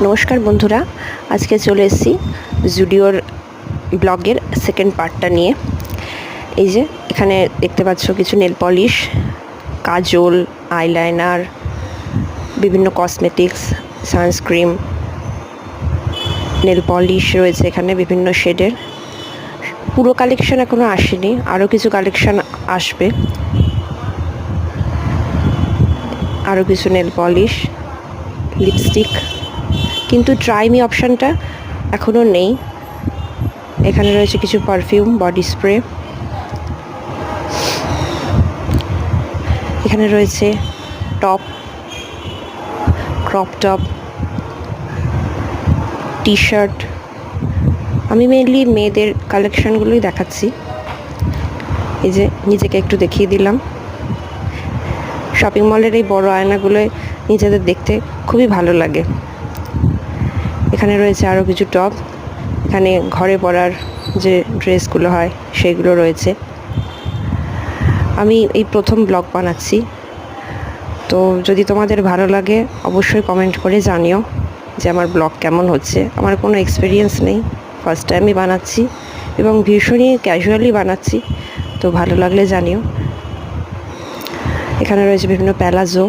নমস্কার বন্ধুরা, আজকে চলে এসেছি জুডিওর ব্লগের সেকেন্ড পার্টটা নিয়ে। এই যে এখানে দেখতে পাচ্ছ কিছু নেল পলিশ, কাজল, আইলাইনার, বিভিন্ন কসমেটিক্স, সানস্ক্রিন, নেল পলিশ রয়েছে এখানে বিভিন্ন শেডের। পুরো কালেকশন এখনও আসেনি, আরও কিছু কালেকশন আসবে। আরও কিছু নেল পলিশ, লিপস্টিক, কিন্তু ট্রাই মি অপশানটা এখনও নেই। এখানে রয়েছে কিছু পারফিউম, বডি স্প্রে, এখানে রয়েছে top, crop top, T shirt. আমি মেনলি মেয়েদের কালেকশানগুলোই দেখাচ্ছি। এই যে নিজেকে একটু দেখিয়ে দিলাম। শপিং মলের এই বড় আয়নাগুলোয় নিজেদের দেখতে খুবই ভালো লাগে। এখানে রয়েছে আরও কিছু টপ, এখানে ঘরে পরার যে ড্রেসগুলো হয় সেইগুলো রয়েছে। আমি এই প্রথম ব্লগ বানাচ্ছি, তো যদি তোমাদের ভালো লাগে অবশ্যই কমেন্ট করে জানিও যে আমার ব্লগ কেমন হচ্ছে। আমার কোনো এক্সপিরিয়েন্স নেই, ফার্স্ট টাইমই বানাচ্ছি এবং ভীষণই ক্যাজুয়ালি বানাচ্ছি, তো ভালো লাগলে জানিও। এখানে রয়েছে বিভিন্ন প্যালাজো,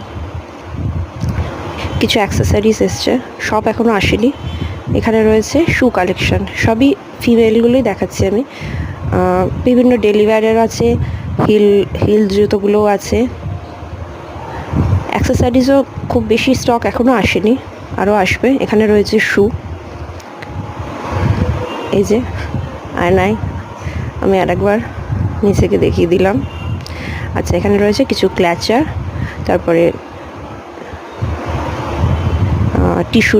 কিছু অ্যাক্সেসরিজ এসছে, সব এখনও আসেনি। এখানে রয়েছে শু কালেকশন, সবই ফিমেলগুলোই দেখাচ্ছি আমি। বিভিন্ন ডেলিভারের আছে, হিল জুতোগুলোও আছে। অ্যাক্সেসরিজও খুব বেশি স্টক এখনও আসেনি, আরও আসবে। এখানে রয়েছে শু, এই যে আয়নায় আমি আরেকবার নিজেকে দেখিয়ে দিলাম। আচ্ছা, এখানে রয়েছে কিছু ক্ল্যাচার, তারপরে টিস্যু